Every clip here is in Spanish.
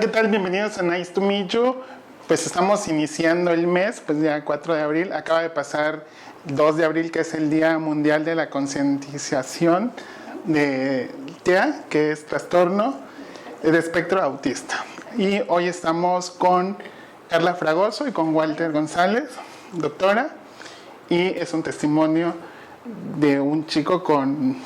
Hola, ¿qué tal? Bienvenidos a Nice to Meet You. Pues estamos iniciando el mes, pues ya 4 de abril. Acaba de pasar 2 de abril, que es el Día Mundial de la Concientización de TEA, que es trastorno de espectro autista. Y hoy estamos con Carla Fragoso y con Walter González, doctora. Y es un testimonio de un chico con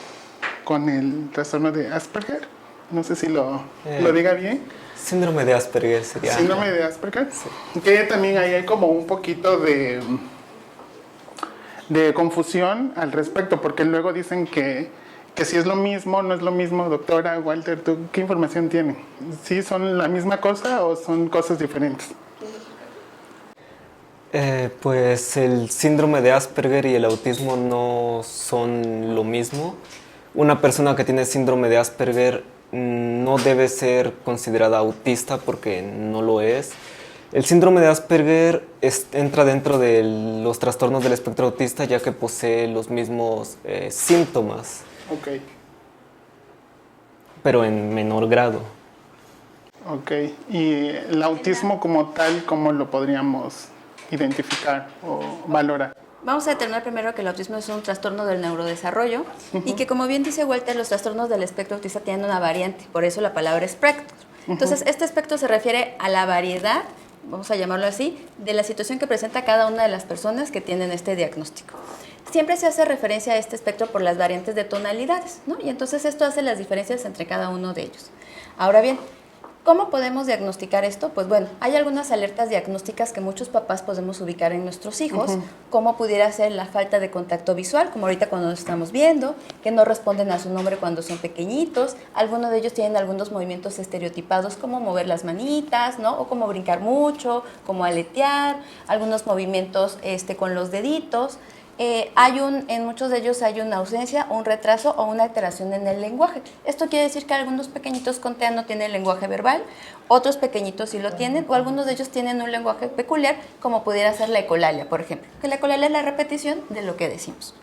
el trastorno de Asperger. No sé si lo diga bien. Síndrome de Asperger sería. Síndrome de Asperger. Sí. Que también ahí hay como un poquito de confusión al respecto, porque luego dicen que si es lo mismo, no es lo mismo. Doctora, Walter, ¿tú qué información tienen? ¿Sí son la misma cosa o son cosas diferentes? Pues el síndrome de Asperger y el autismo no son lo mismo. Una persona que tiene síndrome de Asperger no debe ser considerada autista porque no lo es. El síndrome de Asperger entra dentro de los trastornos del espectro autista, ya que posee los mismos síntomas, Ok. pero en menor grado. Ok. ¿Y el autismo como tal, cómo lo podríamos identificar o valorar? Vamos a determinar primero que el autismo es un trastorno del neurodesarrollo y que, como bien dice Walter, los trastornos del espectro autista tienen una variante, por eso la palabra espectro. Entonces, este espectro se refiere a la variedad, vamos a llamarlo así, de la situación que presenta cada una de las personas que tienen este diagnóstico. Siempre se hace referencia a este espectro por las variantes de tonalidades, ¿no? Y entonces esto hace las diferencias entre cada uno de ellos. Ahora bien, ¿cómo podemos diagnosticar esto? Pues bueno, hay algunas alertas diagnósticas que muchos papás podemos ubicar en nuestros hijos, como pudiera ser la falta de contacto visual, como ahorita cuando nos estamos viendo, que no responden a su nombre cuando son pequeñitos, algunos de ellos tienen algunos movimientos estereotipados, como mover las manitas, ¿no? O como brincar mucho, como aletear, algunos movimientos con los deditos. En muchos de ellos hay una ausencia, un retraso o una alteración en el lenguaje. Esto quiere decir que algunos pequeñitos con TEA no tienen lenguaje verbal, otros pequeñitos sí lo tienen, o algunos de ellos tienen un lenguaje peculiar, como pudiera ser la ecolalia, por ejemplo. Que la ecolalia es la repetición de lo que decimos.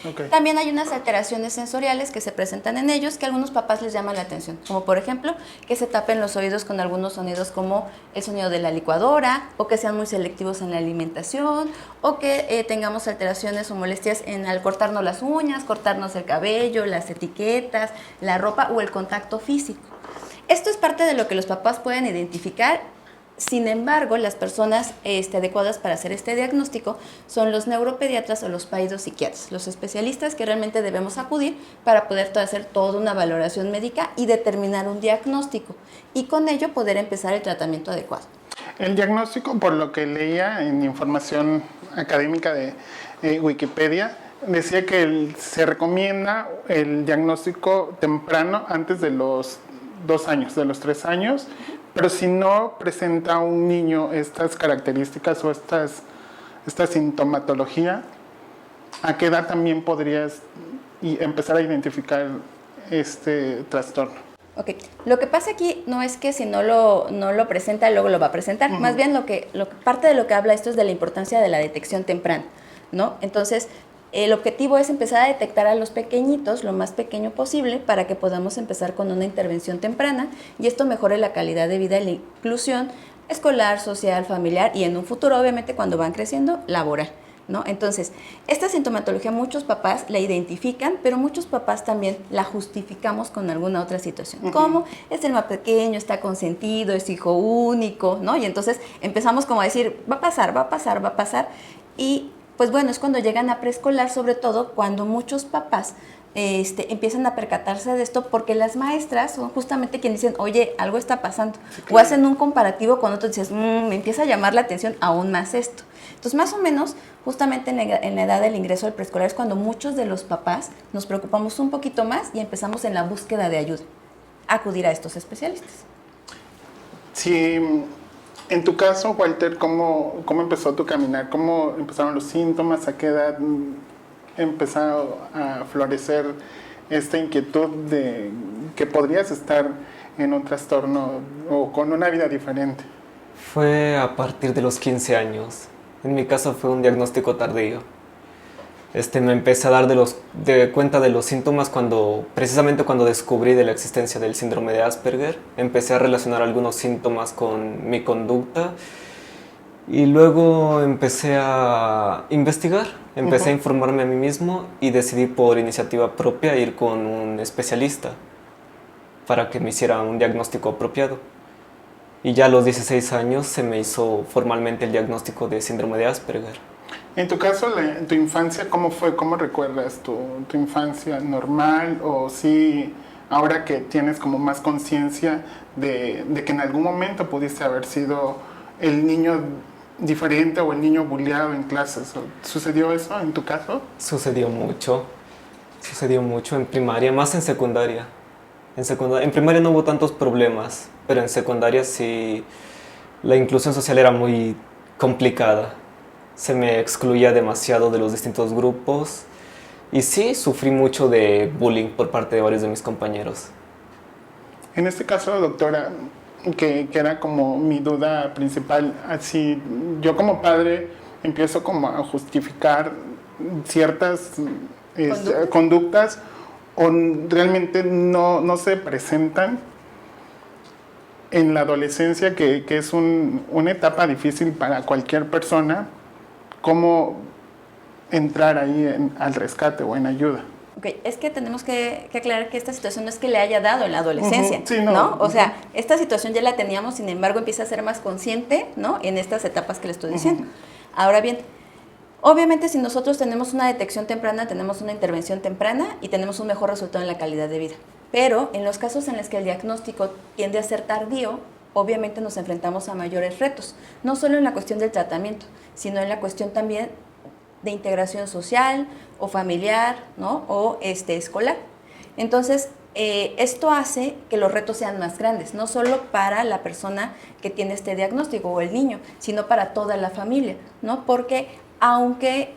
Okay. También hay unas alteraciones sensoriales que se presentan en ellos que a algunos papás les llaman la atención, como por ejemplo que se tapen los oídos con algunos sonidos como el sonido de la licuadora, o que sean muy selectivos en la alimentación, o que tengamos alteraciones o molestias al cortarnos las uñas, cortarnos el cabello, las etiquetas, la ropa o el contacto físico. Esto es parte de lo que los papás pueden identificar. Sin embargo, las personas adecuadas para hacer este diagnóstico son los neuropediatras o los psiquiatras, los especialistas que realmente debemos acudir para poder hacer toda una valoración médica y determinar un diagnóstico, y con ello poder empezar el tratamiento adecuado. El diagnóstico, por lo que leía en información académica de Wikipedia, decía que se recomienda el diagnóstico temprano antes de los 2 años, de los 3 años, pero si no presenta un niño estas características o esta sintomatología, ¿a qué edad también podrías empezar a identificar este trastorno? Ok, lo que pasa aquí no es que si no lo presenta, luego lo va a presentar. Más bien parte de lo que habla esto es de la importancia de la detección temprana, ¿no? Entonces, el objetivo es empezar a detectar a los pequeñitos lo más pequeño posible para que podamos empezar con una intervención temprana y esto mejore la calidad de vida y la inclusión escolar, social, familiar y en un futuro, obviamente, cuando van creciendo, laboral, ¿no? Entonces, esta sintomatología muchos papás la identifican, pero muchos papás también la justificamos con alguna otra situación. Como es el más pequeño, está consentido, es hijo único, ¿no? Y entonces empezamos como a decir, va a pasar, y pues bueno, es cuando llegan a preescolar, sobre todo cuando muchos papás empiezan a percatarse de esto, porque las maestras son justamente quienes dicen, oye, algo está pasando, sí, claro. O hacen un comparativo con otros y dices, me empieza a llamar la atención aún más esto. Entonces, más o menos, justamente en la edad del ingreso al preescolar es cuando muchos de los papás nos preocupamos un poquito más y empezamos en la búsqueda de ayuda, acudir a estos especialistas. Sí. En tu caso, Walter, ¿cómo empezó tu caminar? ¿Cómo empezaron los síntomas? ¿A qué edad empezó a florecer esta inquietud de que podrías estar en un trastorno o con una vida diferente? Fue a partir de los 15 años. En mi caso fue un diagnóstico tardío. Me empecé a dar de cuenta de los síntomas precisamente cuando descubrí de la existencia del síndrome de Asperger. Empecé a relacionar algunos síntomas con mi conducta y luego empecé a investigar, empecé a informarme a mí mismo y decidí por iniciativa propia ir con un especialista para que me hiciera un diagnóstico apropiado. Y ya a los 16 años se me hizo formalmente el diagnóstico de síndrome de Asperger. En tu caso, tu infancia, ¿cómo fue? ¿Cómo recuerdas tu infancia? ¿Normal? ¿O sí, ahora que tienes como más conciencia de que en algún momento pudiste haber sido el niño diferente o el niño bulleado en clases? ¿Sucedió eso en tu caso? Sucedió mucho en primaria, más en secundaria. En primaria no hubo tantos problemas, pero en secundaria sí la inclusión social era muy complicada. Se me excluía demasiado de los distintos grupos y sí, sufrí mucho de bullying por parte de varios de mis compañeros. En este caso, doctora, que era como mi duda principal, así yo como padre empiezo como a justificar ciertas conductas o realmente no se presentan en la adolescencia, que es una etapa difícil para cualquier persona. ¿Cómo entrar ahí al rescate o en ayuda? Ok, es que tenemos que aclarar que esta situación no es que le haya dado en la adolescencia, Sí, ¿no? O sea, esta situación ya la teníamos, sin embargo, empieza a ser más consciente, ¿no? En estas etapas que le estoy diciendo. Ahora bien, obviamente si nosotros tenemos una detección temprana, tenemos una intervención temprana y tenemos un mejor resultado en la calidad de vida. Pero en los casos en los que el diagnóstico tiende a ser tardío, obviamente nos enfrentamos a mayores retos, no solo en la cuestión del tratamiento, sino en la cuestión también de integración social o familiar, ¿no? O escolar. Entonces, esto hace que los retos sean más grandes, no solo para la persona que tiene este diagnóstico o el niño, sino para toda la familia, ¿no? Porque aunque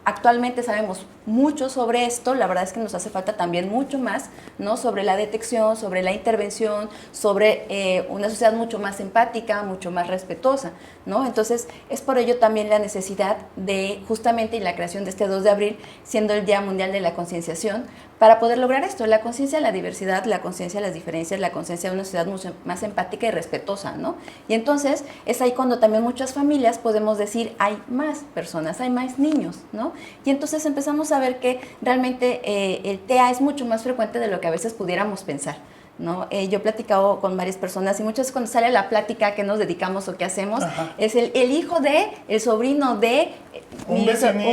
actualmente sabemos mucho sobre esto, la verdad es que nos hace falta también mucho más, ¿no? Sobre la detección, sobre la intervención, sobre una sociedad mucho más empática, mucho más respetuosa, ¿no? Entonces, es por ello también la necesidad de, justamente, y la creación de este 2 de abril, siendo el Día Mundial de la Concienciación, para poder lograr esto, la conciencia de la diversidad, la conciencia de las diferencias, la conciencia de una sociedad mucho más empática y respetuosa, ¿no? Y entonces, es ahí cuando también muchas familias podemos decir, hay más personas, hay más niños, ¿no? Y entonces empezamos a ver que realmente el TEA es mucho más frecuente de lo que a veces pudiéramos pensar, ¿no? Yo he platicado con varias personas y muchas veces cuando sale la plática a qué nos dedicamos o qué hacemos, es el hijo de, el sobrino de, un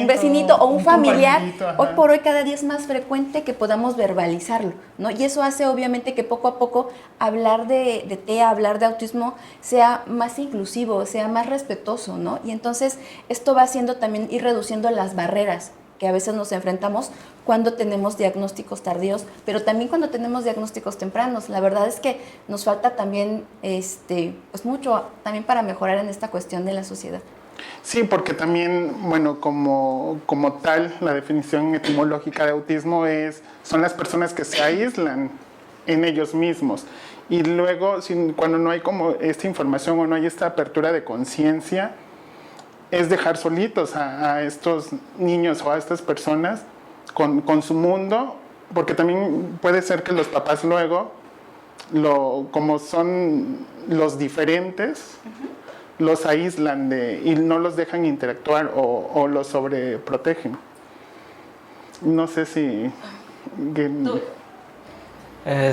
vecinito o un familiar. Hoy por hoy cada día es más frecuente que podamos verbalizarlo, ¿no? Y eso hace obviamente que poco a poco hablar de TEA, hablar de autismo sea más inclusivo, sea más respetuoso, ¿no? Y entonces esto va haciendo también ir reduciendo las barreras que a veces nos enfrentamos cuando tenemos diagnósticos tardíos, pero también cuando tenemos diagnósticos tempranos. La verdad es que nos falta también pues mucho también para mejorar en esta cuestión de la sociedad. Sí, porque también, bueno, como tal, la definición etimológica de autismo son las personas que se aíslan en ellos mismos. Y luego, cuando no hay como esta información o no hay esta apertura de conciencia, es dejar solitos a estos niños o a estas personas con su mundo, porque también puede ser que los papás luego, como son los diferentes, los aíslan y no los dejan interactuar o los sobreprotegen. No sé si...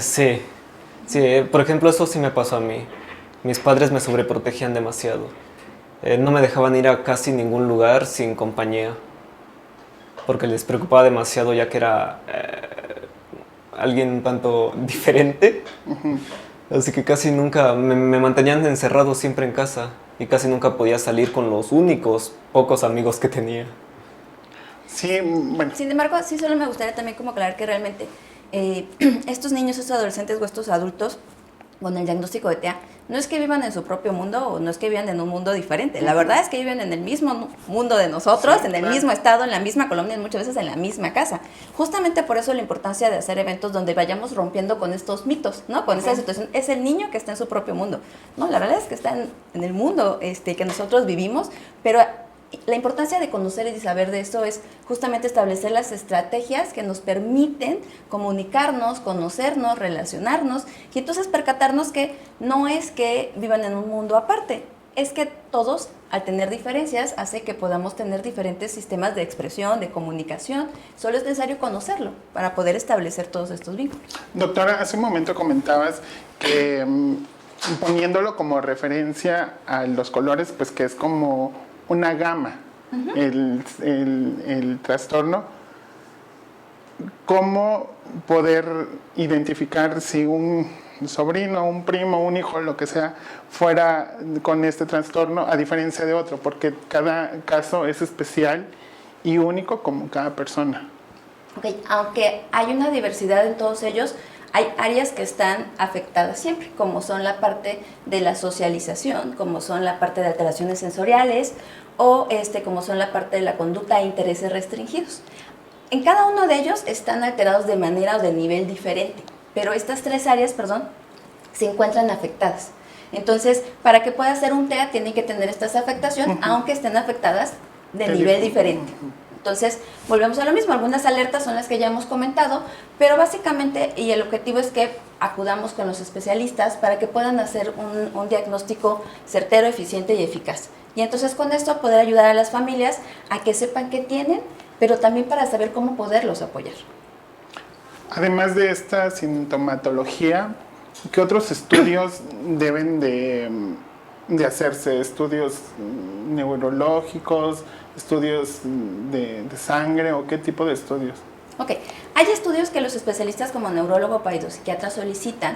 Sí, por ejemplo, eso sí me pasó a mí. Mis padres me sobreprotegían demasiado. No me dejaban ir a casi ningún lugar sin compañía, porque les preocupaba demasiado, ya que era alguien un tanto diferente. Así que casi nunca me mantenían encerrado siempre en casa y casi nunca podía salir con los únicos pocos amigos que tenía. Sí, bueno. Sin embargo, sí solo me gustaría también como aclarar que realmente estos niños, estos adolescentes o estos adultos con el diagnóstico de TEA, no es que vivan en su propio mundo o no es que vivan en un mundo diferente. La verdad es que viven en el mismo mundo de nosotros, sí, en el mismo estado, en la misma colonia, muchas veces en la misma casa. Justamente por eso la importancia de hacer eventos donde vayamos rompiendo con estos mitos, ¿no? Con esta situación. Es el niño que está en su propio mundo. No, la verdad es que está en el mundo que nosotros vivimos, pero La importancia de conocer y saber de esto es justamente establecer las estrategias que nos permiten comunicarnos, conocernos, relacionarnos y entonces percatarnos que no es que vivan en un mundo aparte, es que todos, al tener diferencias, hace que podamos tener diferentes sistemas de expresión, de comunicación. Solo es necesario conocerlo para poder establecer todos estos vínculos. Doctora, hace un momento comentabas que poniéndolo como referencia a los colores, pues que es como una gama, el trastorno. ¿Cómo poder identificar si un sobrino, un primo, un hijo, lo que sea, fuera con este trastorno a diferencia de otro? Porque cada caso es especial y único como cada persona. Okay. Aunque hay una diversidad en todos ellos, hay áreas que están afectadas siempre, como son la parte de la socialización, como son la parte de alteraciones sensoriales o como son la parte de la conducta e intereses restringidos. En cada uno de ellos están alterados de manera o de nivel diferente, pero estas tres áreas, se encuentran afectadas. Entonces, para que pueda hacer un TEA, tiene que tener estas afectaciones, aunque estén afectadas de nivel diferente. Entonces, volvemos a lo mismo, algunas alertas son las que ya hemos comentado, pero básicamente, y el objetivo es que acudamos con los especialistas para que puedan hacer un diagnóstico certero, eficiente y eficaz. Y entonces con esto poder ayudar a las familias a que sepan qué tienen, pero también para saber cómo poderlos apoyar. Además de esta sintomatología, ¿qué otros estudios deben de hacerse? ¿Estudios neurológicos, estudios de sangre o qué tipo de estudios? Ok, hay estudios que los especialistas como neurólogo o psiquiatra solicitan,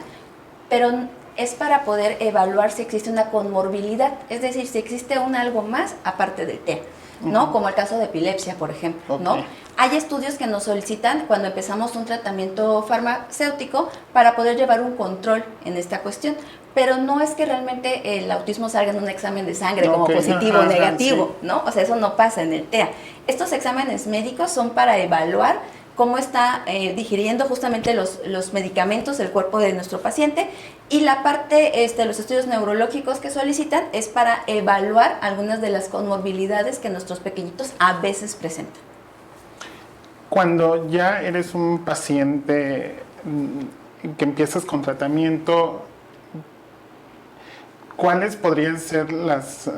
pero es para poder evaluar si existe una comorbilidad, es decir, si existe algo más aparte del TEA, ¿no? Como el caso de epilepsia, por ejemplo, ¿no? Hay estudios que nos solicitan cuando empezamos un tratamiento farmacéutico para poder llevar un control en esta cuestión, pero no es que realmente el autismo salga en un examen de sangre como positivo o negativo, sí, ¿no? O sea, eso no pasa en el TEA. Estos exámenes médicos son para evaluar cómo está digiriendo justamente los medicamentos del cuerpo de nuestro paciente, y la parte, los estudios neurológicos que solicitan es para evaluar algunas de las comorbilidades que nuestros pequeñitos a veces presentan. Cuando ya eres un paciente que empiezas con tratamiento, ¿cuáles podrían ser las...?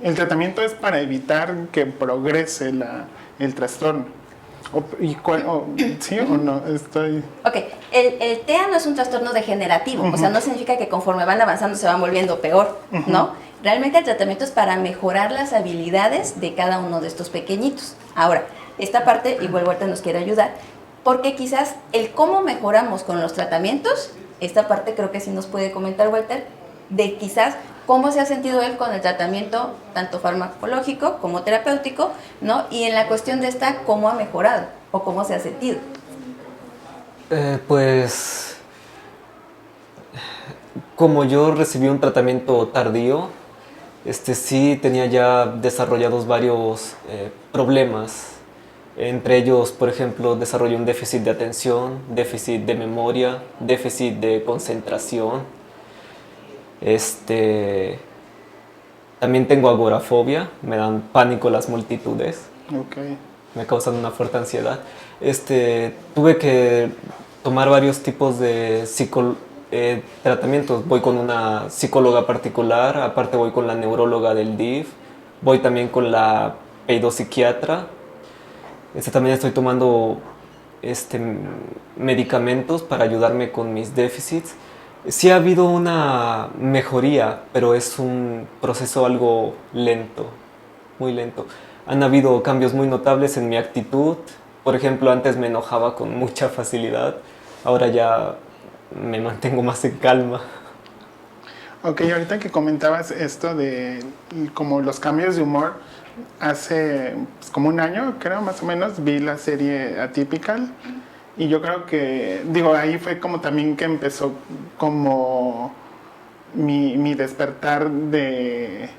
El tratamiento es para evitar que progrese el trastorno. ¿Sí o no? Ok, el TEA no es un trastorno degenerativo, o sea, no significa que conforme van avanzando se van volviendo peor, ¿no? Realmente el tratamiento es para mejorar las habilidades de cada uno de estos pequeñitos. Ahora, esta parte, igual Walter nos quiere ayudar, porque quizás el cómo mejoramos con los tratamientos, esta parte creo que sí nos puede comentar Walter, de quizás cómo se ha sentido él con el tratamiento tanto farmacológico como terapéutico, ¿no? Y en la cuestión de cómo ha mejorado o cómo se ha sentido. Pues, como yo recibí un tratamiento tardío, sí tenía ya desarrollados varios problemas. Entre ellos, por ejemplo, desarrollé un déficit de atención, déficit de memoria, déficit de concentración. También tengo agorafobia, me dan pánico las multitudes. Okay. Me causan una fuerte ansiedad. Tuve que tomar varios tipos de tratamientos. Voy con una psicóloga particular, aparte voy con la neuróloga del DIF, voy también con la pedopsiquiatra. También estoy tomando medicamentos para ayudarme con mis déficits. Sí ha habido una mejoría, pero es un proceso algo lento, muy lento. Han habido cambios muy notables en mi actitud. Por ejemplo, antes me enojaba con mucha facilidad, ahora ya me mantengo más en calma. Ok, ahorita que comentabas esto de como los cambios de humor, hace como un año, creo, más o menos, vi la serie Atypical. Y yo creo que, ahí fue como también que empezó como mi despertar de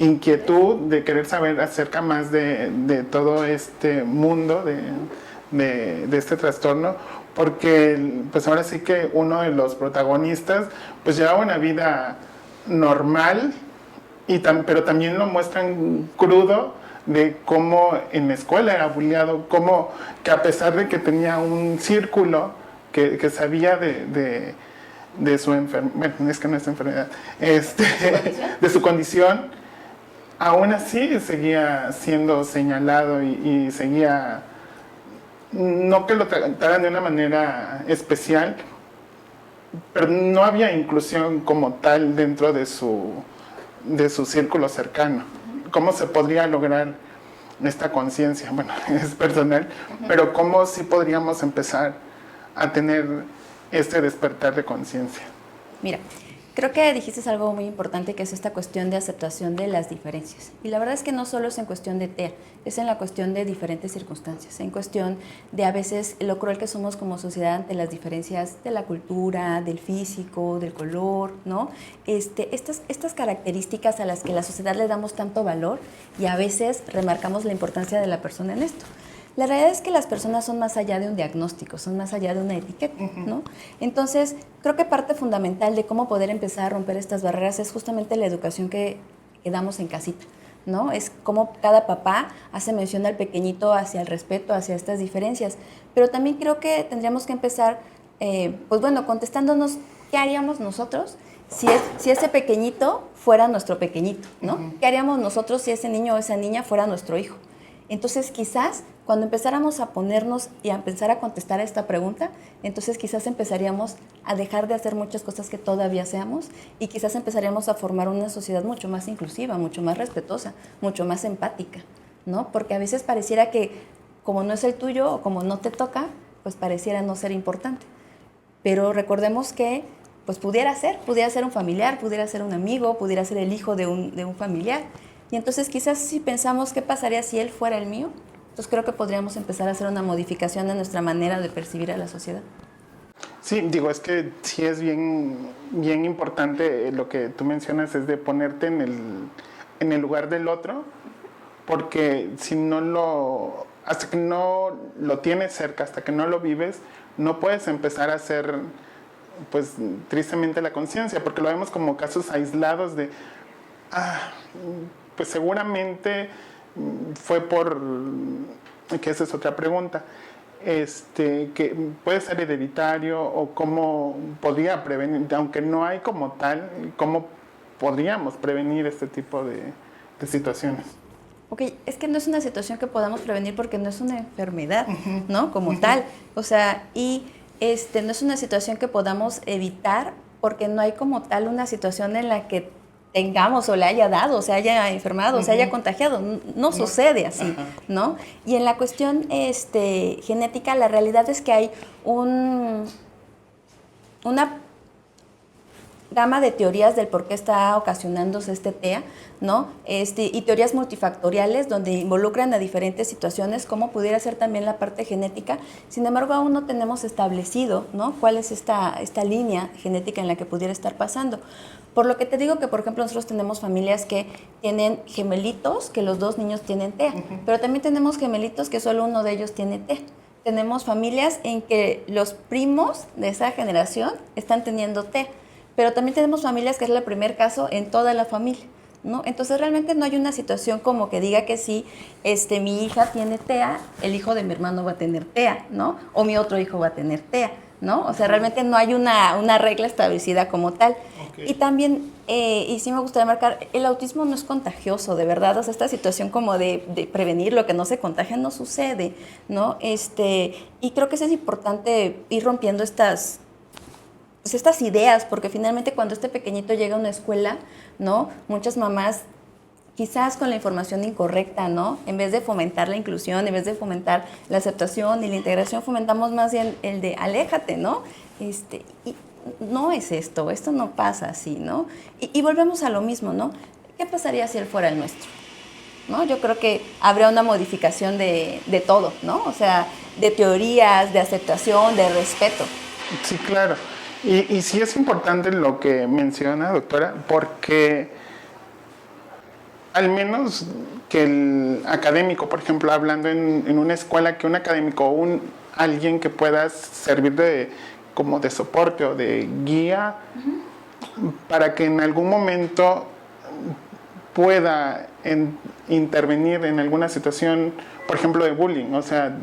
inquietud, de querer saber acerca más de todo este mundo, de este trastorno, porque pues ahora sí que uno de los protagonistas pues llevaba una vida normal pero también lo muestran crudo de cómo en la escuela era bulleado, cómo que a pesar de que tenía un círculo que sabía de su enfermedad, bueno, es que no es enfermedad, de su condición, aún así seguía siendo señalado y seguía, no que lo trataran de una manera especial, pero no había inclusión como tal dentro de su círculo cercano. ¿Cómo se podría lograr esta conciencia? Bueno, es personal, pero ¿cómo sí podríamos empezar a tener este despertar de conciencia? Mira, creo que dijiste algo muy importante, que es esta cuestión de aceptación de las diferencias. Y la verdad es que no solo es en cuestión de TEA, es en la cuestión de diferentes circunstancias, en cuestión de a veces lo cruel que somos como sociedad ante las diferencias de la cultura, del físico, del color, ¿no? Estas características a las que la sociedad le damos tanto valor y a veces remarcamos la importancia de la persona en esto. La realidad es que las personas son más allá de un diagnóstico, son más allá de una etiqueta, ¿no? Entonces, creo que parte fundamental de cómo poder empezar a romper estas barreras es justamente la educación que damos en casita, ¿no? Es como cada papá hace mención al pequeñito hacia el respeto, hacia estas diferencias. Pero también creo que tendríamos que empezar, pues bueno, contestándonos qué haríamos nosotros si ese pequeñito fuera nuestro pequeñito, ¿no? ¿Qué haríamos nosotros si ese niño o esa niña fuera nuestro hijo? Entonces, quizás cuando empezáramos a ponernos y a empezar a contestar a esta pregunta, entonces quizás empezaríamos a dejar de hacer muchas cosas que todavía hacemos y quizás empezaríamos a formar una sociedad mucho más inclusiva, mucho más respetuosa, mucho más empática, ¿no? Porque a veces pareciera que como no es el tuyo o como no te toca, pues pareciera no ser importante. Pero recordemos que pues pudiera ser un familiar, pudiera ser un amigo, pudiera ser el hijo de un familiar. Y entonces quizás si pensamos qué pasaría si él fuera el mío, entonces creo que podríamos empezar a hacer una modificación de nuestra manera de percibir a la sociedad. Sí, digo, es que sí es bien, bien importante lo que tú mencionas, es de ponerte en el lugar del otro, porque si no hasta que no lo tienes cerca, hasta que no lo vives, no puedes empezar a hacer, pues, tristemente la conciencia, porque lo vemos como casos aislados de, pues seguramente fue que esa es otra pregunta, que puede ser hereditario o cómo podría prevenir, aunque no hay como tal, cómo podríamos prevenir este tipo de situaciones. Ok, es que no es una situación que podamos prevenir porque no es una enfermedad, ¿no? Como tal. O sea, y no es una situación que podamos evitar porque no hay como tal una situación en la que tengamos o le haya dado, o se haya enfermado, o se haya contagiado. No sucede así, ¿no? Y en la cuestión genética, la realidad es que hay una gama de teorías del por qué está ocasionándose este TEA, ¿no? Y teorías multifactoriales donde involucran a diferentes situaciones, como pudiera ser también la parte genética. Sin embargo, aún no tenemos establecido, ¿no?, cuál es esta línea genética en la que pudiera estar pasando. Por lo que te digo que, por ejemplo, nosotros tenemos familias que tienen gemelitos, que los dos niños tienen TEA, pero también tenemos gemelitos que solo uno de ellos tiene TEA. Tenemos familias en que los primos de esa generación están teniendo TEA, pero también tenemos familias que es el primer caso en toda la familia, ¿no? Entonces realmente no hay una situación como que diga que si mi hija tiene TEA, el hijo de mi hermano va a tener TEA, ¿no? O mi otro hijo va a tener TEA, ¿no? O sea, realmente no hay una regla establecida como tal. Okay. Y también, y sí me gustaría marcar, el autismo no es contagioso, de verdad. O sea, esta situación como de prevenir lo que no se contagia no sucede, ¿no? Y creo que eso es importante ir rompiendo estas ideas, porque finalmente cuando este pequeñito llega a una escuela, ¿no?, muchas mamás quizás con la información incorrecta, ¿no?, en vez de fomentar la inclusión, en vez de fomentar la aceptación y la integración, fomentamos más bien el de aléjate, ¿no? Y no es esto no pasa así, ¿no? Y volvemos a lo mismo, ¿no? ¿Qué pasaría si él fuera el nuestro? ¿No? Yo creo que habría una modificación de todo, ¿no? O sea, de teorías, de aceptación, de respeto. Sí, claro. Y sí es importante lo que menciona, doctora, porque al menos que el académico, por ejemplo, hablando en una escuela, que un académico o alguien que pueda servir como de soporte o de guía, para que en algún momento pueda intervenir en alguna situación, por ejemplo, de bullying, o sea,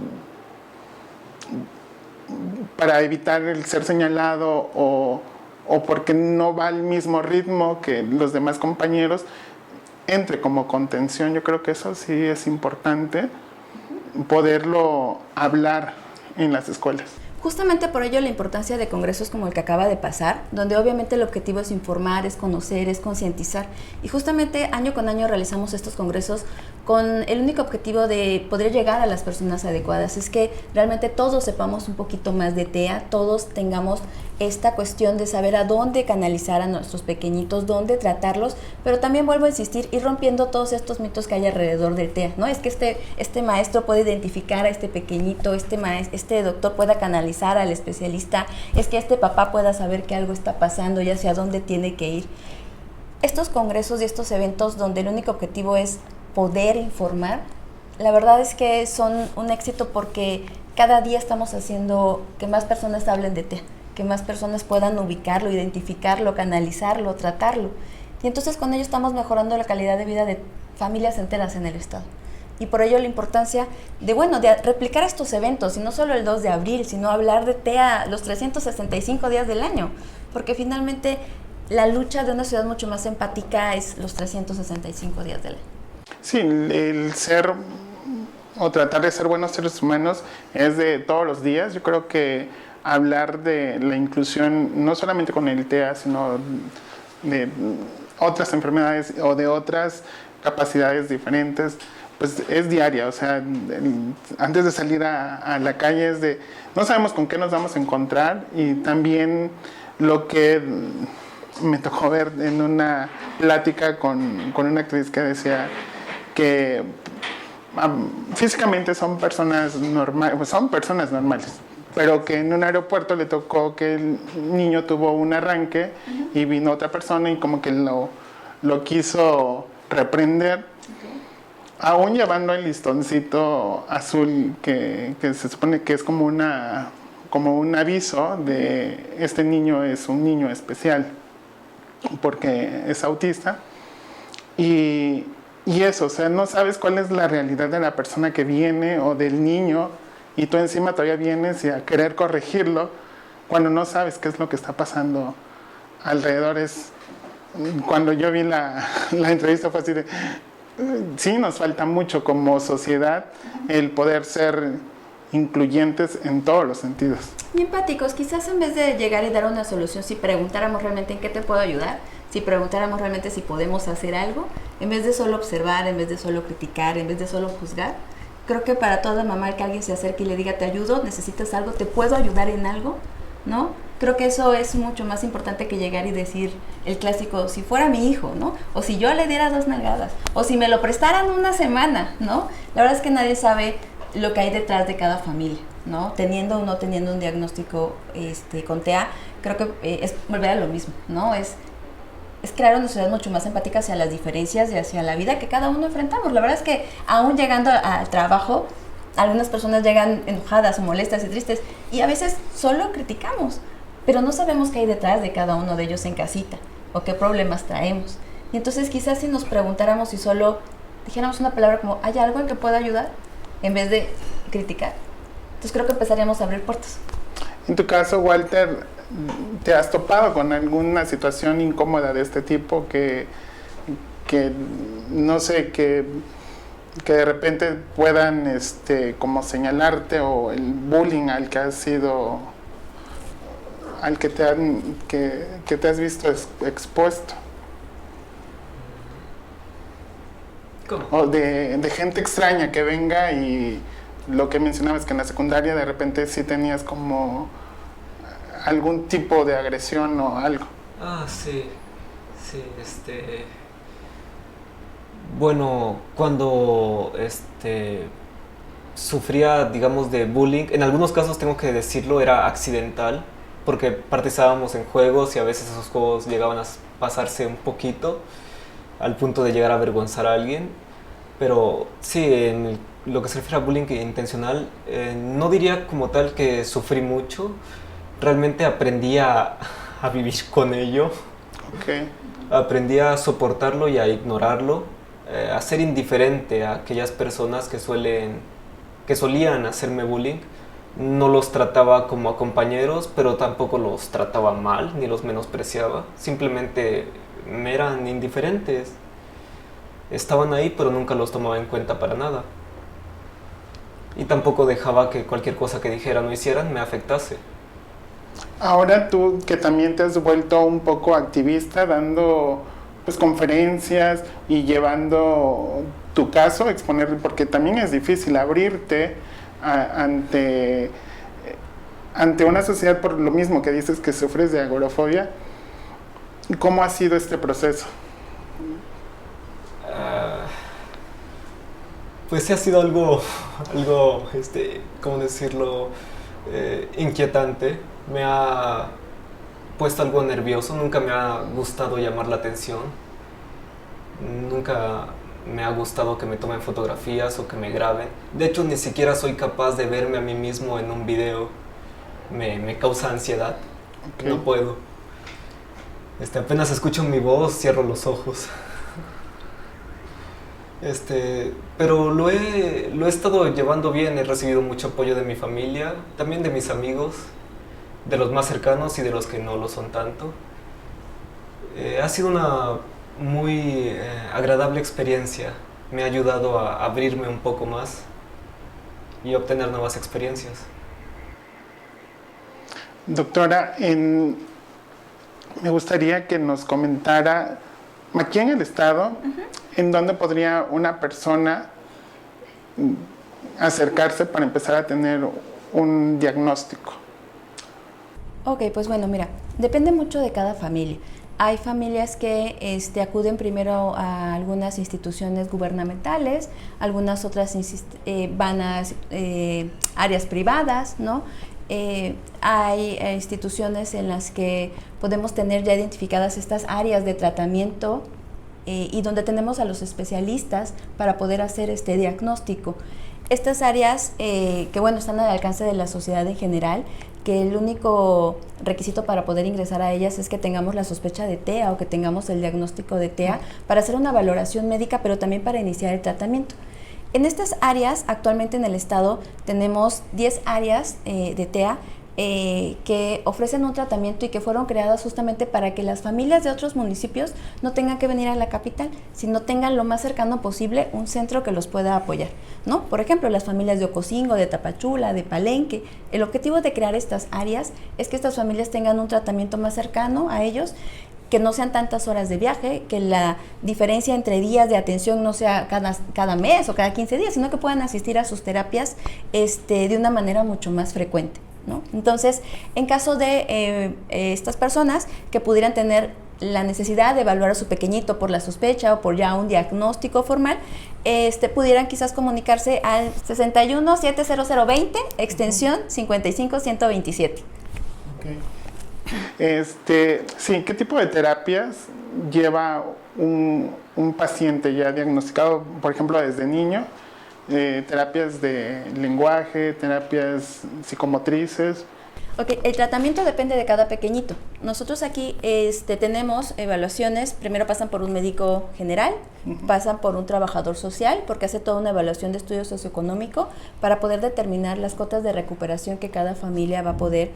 para evitar el ser señalado o porque no va al mismo ritmo que los demás compañeros, entre como contención. Yo creo que eso sí es importante, poderlo hablar en las escuelas. Justamente por ello la importancia de congresos como el que acaba de pasar, donde obviamente el objetivo es informar, es conocer, es concientizar. Y justamente año con año realizamos estos congresos con el único objetivo de poder llegar a las personas adecuadas. Es que realmente todos sepamos un poquito más de TEA, todos tengamos esta cuestión de saber a dónde canalizar a nuestros pequeñitos, dónde tratarlos, pero también vuelvo a insistir, ir rompiendo todos estos mitos que hay alrededor del TEA, ¿no? Es que este maestro puede identificar a este pequeñito, este doctor pueda canalizar al especialista, es que este papá pueda saber que algo está pasando y hacia dónde tiene que ir. Estos congresos y estos eventos donde el único objetivo es poder informar, la verdad es que son un éxito porque cada día estamos haciendo que más personas hablen de TEA, que más personas puedan ubicarlo, identificarlo, canalizarlo, tratarlo. Y entonces con ello estamos mejorando la calidad de vida de familias enteras en el estado. Y por ello la importancia de replicar estos eventos, y no solo el 2 de abril, sino hablar de TEA los 365 días del año, porque finalmente la lucha de una ciudad mucho más empática es los 365 días del año. Sí, el ser o tratar de ser buenos seres humanos es de todos los días. Yo creo que hablar de la inclusión, no solamente con el TEA, sino de otras enfermedades o de otras capacidades diferentes, pues es diaria. O sea, antes de salir a la calle es de, no sabemos con qué nos vamos a encontrar. Y también lo que me tocó ver en una plática con una actriz que decía que físicamente son personas normales, pero que en un aeropuerto le tocó que el niño tuvo un arranque y vino otra persona y como que lo quiso reprender, aún llevando el listoncito azul que se supone que es como un aviso de este niño es un niño especial porque es autista. Y eso, o sea, no sabes cuál es la realidad de la persona que viene o del niño, y tú encima todavía vienes a querer corregirlo cuando no sabes qué es lo que está pasando alrededor. Cuando yo vi la entrevista fue así de, sí, nos falta mucho como sociedad el poder ser incluyentes en todos los sentidos. Y empáticos, quizás en vez de llegar y dar una solución, si preguntáramos realmente en qué te puedo ayudar, si preguntáramos realmente si podemos hacer algo, en vez de solo observar, en vez de solo criticar, en vez de solo juzgar, creo que para toda mamá que alguien se acerque y le diga, te ayudo, necesitas algo, te puedo ayudar en algo, ¿no? Creo que eso es mucho más importante que llegar y decir el clásico, si fuera mi hijo, ¿no? O si yo le diera 2 nalgadas, o si me lo prestaran una semana, ¿no? La verdad es que nadie sabe lo que hay detrás de cada familia, ¿no? Teniendo o no teniendo un diagnóstico con TEA, creo que es volver a lo mismo, ¿no? Es crear una sociedad mucho más empática hacia las diferencias y hacia la vida que cada uno enfrentamos. La verdad es que aún llegando al trabajo, algunas personas llegan enojadas o molestas y tristes y a veces solo criticamos, pero no sabemos qué hay detrás de cada uno de ellos en casita o qué problemas traemos. Y entonces quizás si nos preguntáramos y solo dijéramos una palabra como, ¿hay algo en que pueda ayudar? En vez de criticar. Entonces creo que empezaríamos a abrir puertas. En tu caso, Walter, ¿te has topado con alguna situación incómoda de este tipo que no sé, que de repente puedan como señalarte, o el bullying al que has sido, al que te has visto expuesto? ¿Cómo? O de gente extraña que venga, y lo que mencionabas que en la secundaria de repente sí tenías como algún tipo de agresión o algo. Sí, bueno, cuando sufría, digamos, de bullying, en algunos casos tengo que decirlo, era accidental, porque participábamos en juegos y a veces esos juegos llegaban a pasarse un poquito al punto de llegar a avergonzar a alguien. Pero sí, en lo que se refiere a bullying intencional, no diría como tal que sufrí mucho. Realmente aprendí a vivir con ello. Okay. aprendí a soportarlo y a ignorarlo, a ser indiferente a aquellas personas que solían hacerme bullying. No los trataba como a compañeros, pero tampoco los trataba mal, ni los menospreciaba. Simplemente me eran indiferentes. Estaban ahí, pero nunca los tomaba en cuenta para nada. Y tampoco dejaba que cualquier cosa que dijeran o hicieran me afectase. Ahora tú que también te has vuelto un poco activista, dando pues conferencias y llevando tu caso, exponerlo, porque también es difícil abrirte ante una sociedad por lo mismo que dices que sufres de agorafobia. ¿Cómo ha sido este proceso? Pues sí ha sido algo ¿cómo decirlo? Inquietante. Me ha puesto algo nervioso. Nunca me ha gustado llamar la atención. Nunca me ha gustado que me tomen fotografías o que me graben. De hecho, ni siquiera soy capaz de verme a mí mismo en un video. Me causa ansiedad. Okay. No puedo. Apenas escucho mi voz, cierro los ojos. Pero lo he estado llevando bien. He recibido mucho apoyo de mi familia, también de mis amigos, de los más cercanos y de los que no lo son tanto. Ha sido una muy agradable experiencia. Me ha ayudado a abrirme un poco más y obtener nuevas experiencias. Doctora, me gustaría que nos comentara, aquí en el estado, ¿en dónde podría una persona acercarse para empezar a tener un diagnóstico? Ok, pues bueno, mira, depende mucho de cada familia. Hay familias que acuden primero a algunas instituciones gubernamentales, algunas otras van a áreas privadas, ¿no? Hay instituciones en las que podemos tener ya identificadas estas áreas de tratamiento y donde tenemos a los especialistas para poder hacer este diagnóstico. Estas áreas que bueno, están al alcance de la sociedad en general, que el único requisito para poder ingresar a ellas es que tengamos la sospecha de TEA o que tengamos el diagnóstico de TEA para hacer una valoración médica, pero también para iniciar el tratamiento. En estas áreas, actualmente en el estado, tenemos 10 áreas de TEA que ofrecen un tratamiento y que fueron creadas justamente para que las familias de otros municipios no tengan que venir a la capital, sino tengan lo más cercano posible un centro que los pueda apoyar, ¿no? Por ejemplo, las familias de Ocosingo, de Tapachula, de Palenque. El objetivo de crear estas áreas es que estas familias tengan un tratamiento más cercano a ellos, que no sean tantas horas de viaje, que la diferencia entre días de atención no sea cada mes o cada 15 días, sino que puedan asistir a sus terapias de una manera mucho más frecuente, ¿no? Entonces, en caso de estas personas que pudieran tener la necesidad de evaluar a su pequeñito por la sospecha o por ya un diagnóstico formal, pudieran quizás comunicarse al 61-70020, extensión 55-127. Okay. Sí, ¿qué tipo de terapias lleva un paciente ya diagnosticado, por ejemplo, desde niño? Terapias de lenguaje, terapias psicomotrices. Ok, el tratamiento depende de cada pequeñito. Nosotros aquí tenemos evaluaciones, primero pasan por un médico general, pasan por un trabajador social, porque hace toda una evaluación de estudio socioeconómico para poder determinar las cotas de recuperación que cada familia va a poder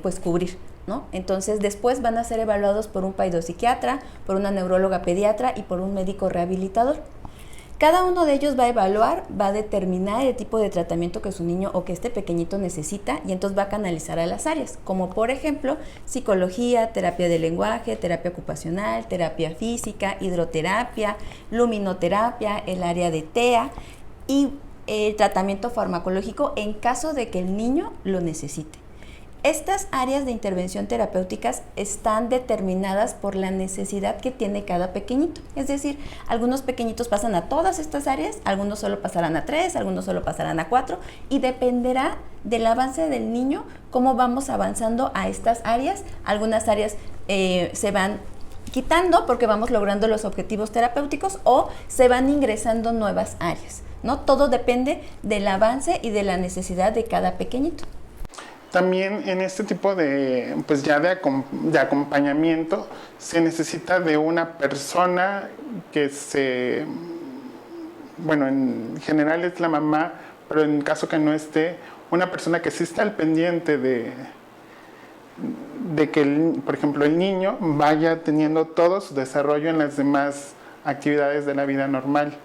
pues cubrir, ¿no? Entonces después van a ser evaluados por un paidopsiquiatra, por una neuróloga pediatra y por un médico rehabilitador. Cada uno de ellos va a evaluar, va a determinar el tipo de tratamiento que su niño o que este pequeñito necesita y entonces va a canalizar a las áreas, como por ejemplo psicología, terapia de lenguaje, terapia ocupacional, terapia física, hidroterapia, luminoterapia, el área de TEA y el tratamiento farmacológico en caso de que el niño lo necesite. Estas áreas de intervención terapéuticas están determinadas por la necesidad que tiene cada pequeñito. Es decir, algunos pequeñitos pasan a todas estas áreas, algunos solo pasarán a 3, algunos solo pasarán a 4 y dependerá del avance del niño cómo vamos avanzando a estas áreas. Algunas áreas se van quitando porque vamos logrando los objetivos terapéuticos o se van ingresando nuevas áreas, ¿no? Todo depende del avance y de la necesidad de cada pequeñito. también en este tipo de, pues ya de acompañamiento se necesita de una persona que bueno, en general es la mamá, pero en caso que no esté, una persona que sí está al pendiente de que, por ejemplo, el niño vaya teniendo todo su desarrollo en las demás actividades de la vida normal.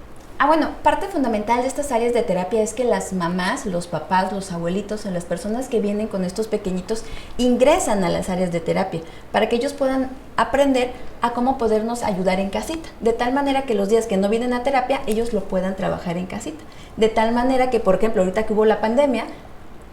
Bueno, parte fundamental de estas áreas de terapia es que las mamás, los papás, los abuelitos, las personas que vienen con estos pequeñitos ingresan a las áreas de terapia para que ellos puedan aprender a cómo podernos ayudar en casita, de tal manera que los días que no vienen a terapia, ellos lo puedan trabajar en casita. De tal manera que, por ejemplo, ahorita que hubo la pandemia,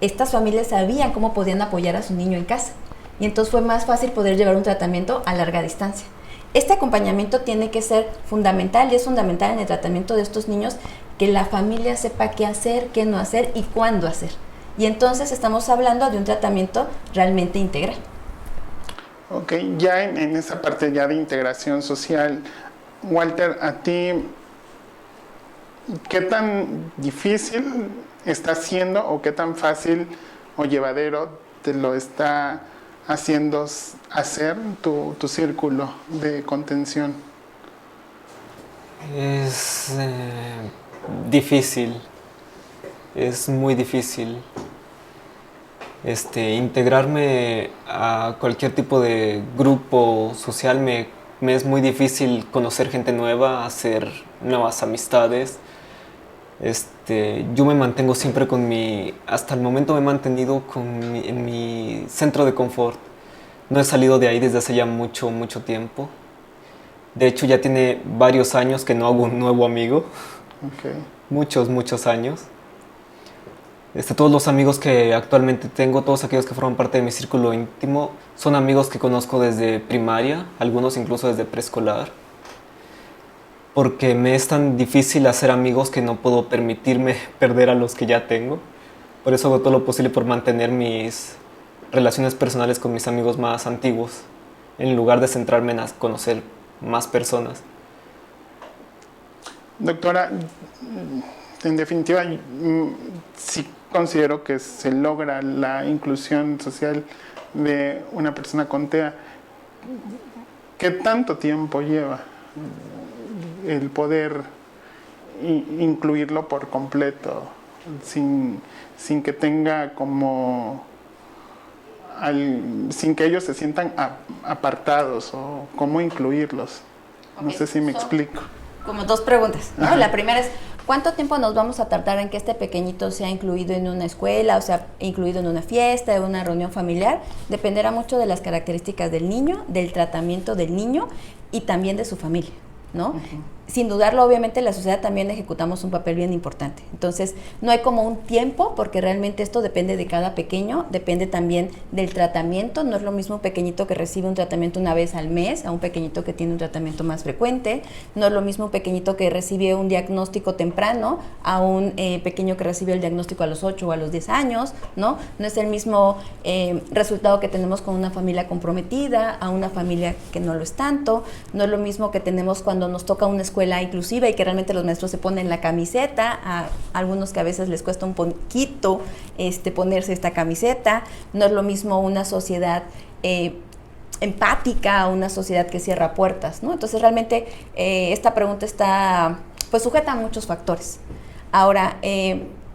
estas familias sabían cómo podían apoyar a su niño en casa y entonces fue más fácil poder llevar un tratamiento a larga distancia. Este acompañamiento tiene que ser fundamental y es fundamental en el tratamiento de estos niños que la familia sepa qué hacer, qué no hacer y cuándo hacer. Y entonces estamos hablando de un tratamiento realmente integral. Ok, ya en esa parte ya de integración social, Walter, a ti, ¿qué tan difícil está siendo o qué tan fácil o llevadero te lo está haciendo hacer tu círculo de contención? Es difícil, es muy difícil. Integrarme a cualquier tipo de grupo social me es muy difícil conocer gente nueva, hacer nuevas amistades. Yo me mantengo siempre hasta el momento me he mantenido en mi centro de confort. No he salido de ahí desde hace ya mucho, mucho tiempo. De hecho, ya tiene varios años que no hago un nuevo amigo. Okay. Muchos, muchos años. Todos los amigos que actualmente tengo, todos aquellos que forman parte de mi círculo íntimo, son amigos que conozco desde primaria, algunos incluso desde preescolar. Porque me es tan difícil hacer amigos que no puedo permitirme perder a los que ya tengo. Por eso hago todo lo posible por mantener mis relaciones personales con mis amigos más antiguos, en lugar de centrarme en conocer más personas. Doctora, en definitiva, sí considero que se logra la inclusión social de una persona con TEA. ¿Qué tanto tiempo lleva el poder incluirlo por completo, sin que tenga como sin que ellos se sientan apartados, o cómo incluirlos? Okay. No sé si me explico. Como dos preguntas, ¿no? La primera es, ¿cuánto tiempo nos vamos a tardar en que este pequeñito sea incluido en una escuela, o sea, incluido en una fiesta, en una reunión familiar? Dependerá mucho de las características del niño, del tratamiento del niño y también de su familia, ¿no? Uh-huh. Sin dudarlo, obviamente, la sociedad también ejecutamos un papel bien importante. Entonces, no hay como un tiempo, porque realmente esto depende de cada pequeño, depende también del tratamiento. No es lo mismo un pequeñito que recibe un tratamiento una vez al mes a un pequeñito que tiene un tratamiento más frecuente. No es lo mismo un pequeñito que recibe un diagnóstico temprano a un pequeño que recibe el diagnóstico a los 8 o a los 10 años, ¿no? No es el mismo resultado que tenemos con una familia comprometida a una familia que no lo es tanto. No es lo mismo que tenemos cuando nos toca una escuela inclusiva y que realmente los maestros se ponen la camiseta, a algunos que a veces les cuesta un poquito ponerse esta camiseta. No es lo mismo una sociedad empática a una sociedad que cierra puertas, ¿no? Entonces realmente esta pregunta está pues sujeta a muchos factores. Ahora,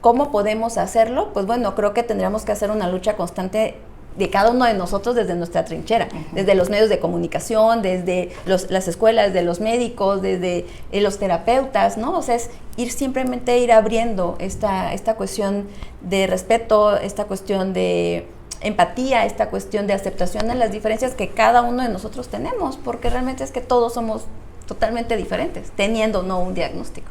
¿cómo podemos hacerlo? Pues bueno, creo que tendríamos que hacer una lucha constante de cada uno de nosotros desde nuestra trinchera, uh-huh. Desde los medios de comunicación, desde las escuelas, desde los médicos, desde los terapeutas, ¿no? O sea, es simplemente ir abriendo esta cuestión de respeto, esta cuestión de empatía, esta cuestión de aceptación de las diferencias que cada uno de nosotros tenemos, porque realmente es que todos somos totalmente diferentes, teniendo o no un diagnóstico.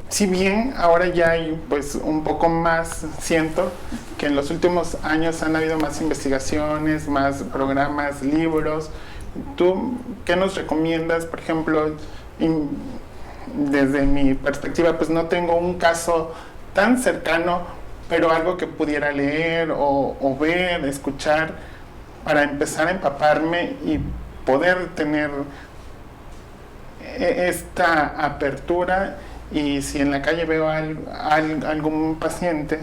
Si bien ahora ya hay pues un poco más, siento que en los últimos años han habido más investigaciones, más programas, libros. ¿Tú qué nos recomiendas? Por ejemplo, desde mi perspectiva, pues no tengo un caso tan cercano, pero algo que pudiera leer o ver, escuchar, para empezar a empaparme y poder tener esta apertura. Y si en la calle veo a algún paciente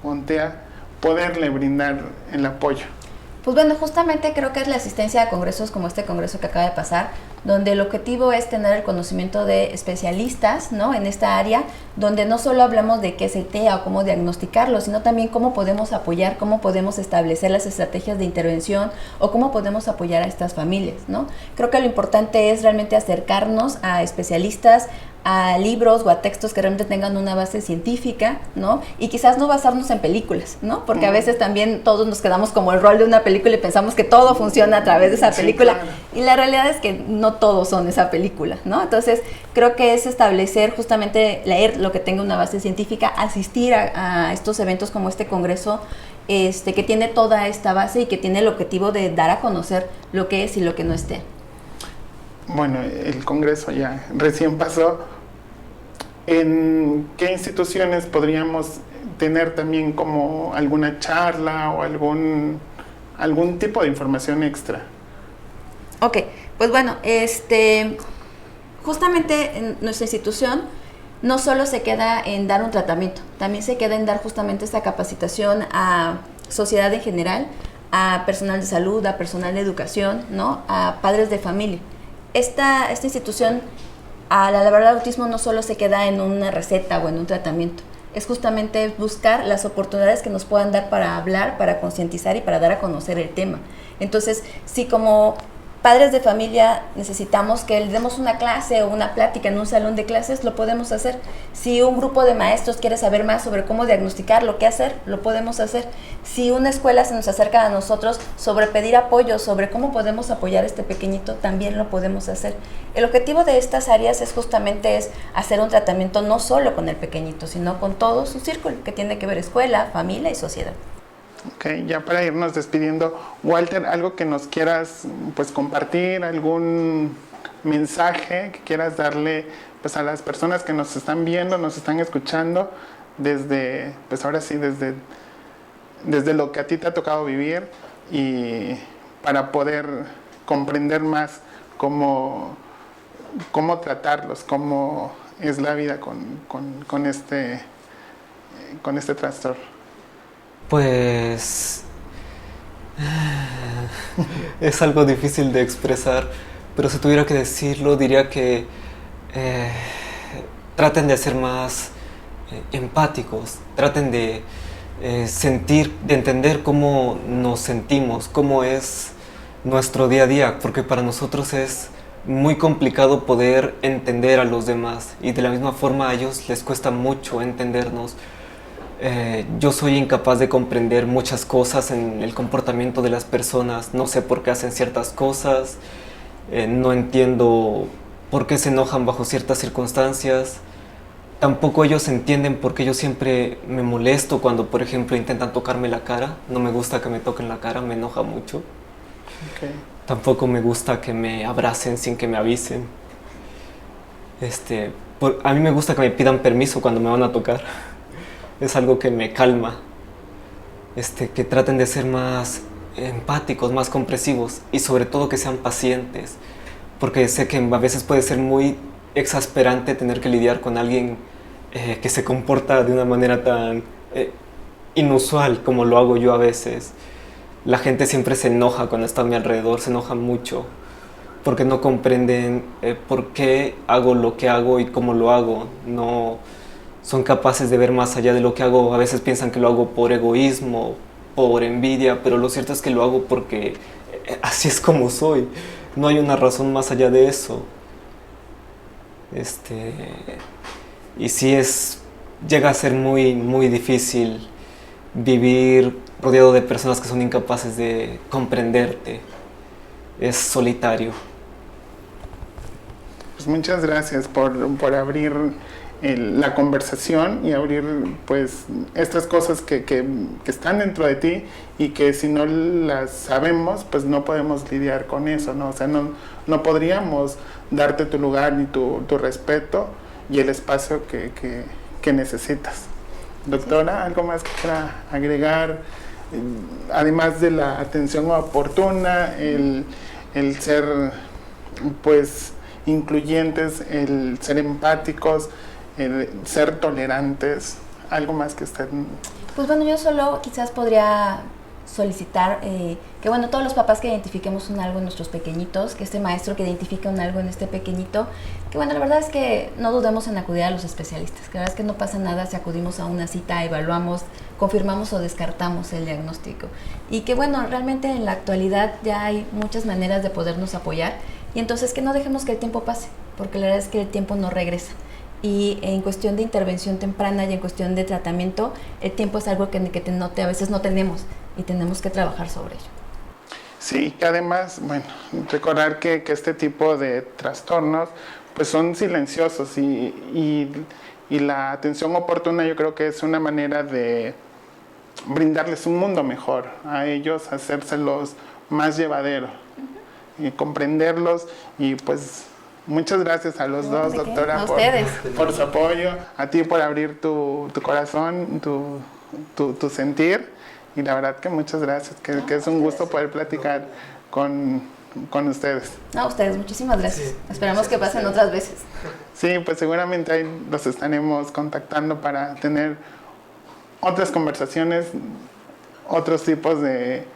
con TEA, poderle brindar el apoyo. Pues bueno, justamente creo que es la asistencia a congresos como este congreso que acaba de pasar, donde el objetivo es tener el conocimiento de especialistas, ¿no?, en esta área, donde no solo hablamos de qué es el TEA o cómo diagnosticarlo, sino también cómo podemos apoyar, cómo podemos establecer las estrategias de intervención o cómo podemos apoyar a estas familias, ¿no? Creo que lo importante es realmente acercarnos a especialistas, a libros o a textos que realmente tengan una base científica, ¿no? Y quizás no basarnos en películas, ¿no? Porque a veces también todos nos quedamos como el rol de una película y pensamos que todo funciona a través de esa película. Sí, claro. Y la realidad es que no todos son esa película, ¿no? Entonces, creo que es establecer justamente, leer lo que tenga una base científica, asistir a estos eventos como este congreso, que tiene toda esta base y que tiene el objetivo de dar a conocer lo que es y lo que no esté. Bueno, el congreso ya recién pasó. ¿En qué instituciones podríamos tener también como alguna charla o algún tipo de información extra? Ok, pues bueno, justamente en nuestra institución no solo se queda en dar un tratamiento, también se queda en dar justamente esta capacitación a sociedad en general, a personal de salud, a personal de educación, ¿no?, a padres de familia. Esta institución, a la verdad, el autismo no solo se queda en una receta o en un tratamiento, es justamente buscar las oportunidades que nos puedan dar para hablar, para concientizar y para dar a conocer el tema. Entonces, si como padres de familia necesitamos que le demos una clase o una plática en un salón de clases, lo podemos hacer. Si un grupo de maestros quiere saber más sobre cómo diagnosticarlo, qué hacer, lo podemos hacer. Si una escuela se nos acerca a nosotros sobre pedir apoyo, sobre cómo podemos apoyar a este pequeñito, también lo podemos hacer. El objetivo de estas áreas es justamente hacer un tratamiento no solo con el pequeñito, sino con todo su círculo, que tiene que ver escuela, familia y sociedad. Ok, ya para irnos despidiendo, Walter, algo que nos quieras pues compartir, algún mensaje que quieras darle pues a las personas que nos están viendo, nos están escuchando desde, pues ahora sí, desde lo que a ti te ha tocado vivir, y para poder comprender más cómo tratarlos, cómo es la vida con este trastorno. Pues es algo difícil de expresar, pero si tuviera que decirlo, diría que traten de ser más empáticos, traten de sentir, de entender cómo nos sentimos, cómo es nuestro día a día, porque para nosotros es muy complicado poder entender a los demás, y de la misma forma a ellos les cuesta mucho entendernos. Yo soy incapaz de comprender muchas cosas en el comportamiento de las personas, no sé por qué hacen ciertas cosas, no entiendo por qué se enojan bajo ciertas circunstancias, tampoco ellos entienden por qué yo siempre me molesto cuando, por ejemplo, intentan tocarme la cara. No me gusta que me toquen la cara, me enoja mucho. Okay. Tampoco me gusta que me abracen sin que me avisen. A mí me gusta que me pidan permiso cuando me van a tocar. Es algo que me calma. Que traten de ser más empáticos, más comprensivos, y sobre todo que sean pacientes, porque sé que a veces puede ser muy exasperante tener que lidiar con alguien que se comporta de una manera tan inusual como lo hago yo a veces. La gente siempre se enoja cuando está a mi alrededor, se enoja mucho porque no comprenden por qué hago lo que hago y cómo lo hago. No son capaces de ver más allá de lo que hago. A veces piensan que lo hago por egoísmo, por envidia, pero lo cierto es que lo hago porque así es como soy. No hay una razón más allá de eso. Y sí llega a ser muy, muy difícil vivir rodeado de personas que son incapaces de comprenderte. Es solitario. Pues muchas gracias por abrir la conversación y abrir pues estas cosas que están dentro de ti, y que si no las sabemos pues no podemos lidiar con eso, ¿no? O sea, no podríamos darte tu lugar ni tu respeto y el espacio que necesitas. Doctora, ¿algo más que quiera agregar? Además de la atención oportuna, el ser pues incluyentes, el ser empáticos, el ser tolerantes algo más que usted... Pues bueno, yo solo quizás podría solicitar que bueno, todos los papás que identifiquemos un algo en nuestros pequeñitos, que este maestro que identifica un algo en este pequeñito, que bueno, la verdad es que no dudemos en acudir a los especialistas, que la verdad es que no pasa nada si acudimos a una cita, evaluamos, confirmamos o descartamos el diagnóstico. Y que bueno, realmente en la actualidad ya hay muchas maneras de podernos apoyar y entonces que no dejemos que el tiempo pase, porque la verdad es que el tiempo no regresa. Y en cuestión de intervención temprana y en cuestión de tratamiento, el tiempo es algo que a veces no tenemos y tenemos que trabajar sobre ello. Sí, que además, bueno, recordar que este tipo de trastornos pues son silenciosos y la atención oportuna yo creo que es una manera de brindarles un mundo mejor a ellos, hacérselos más llevadero y comprenderlos y pues... Muchas gracias a los dos, doctora, por su apoyo, a ti por abrir tu corazón, tu sentir, y la verdad que muchas gracias, que es un gusto poder platicar con ustedes. No, ustedes, muchísimas gracias. Esperamos que pasen otras veces. Sí, pues seguramente ahí los estaremos contactando para tener otras conversaciones, otros tipos de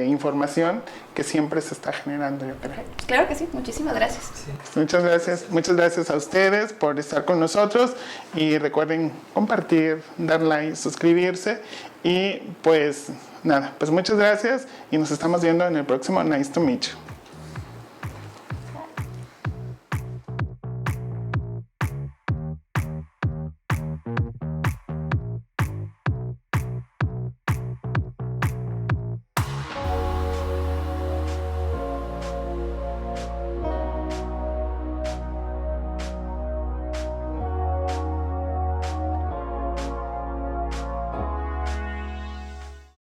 información que siempre se está generando, yo creo. Claro que sí, muchísimas gracias. Sí. Muchas gracias a ustedes por estar con nosotros y recuerden compartir, dar like, suscribirse y pues nada, pues muchas gracias y nos estamos viendo en el próximo Nice to Meet You.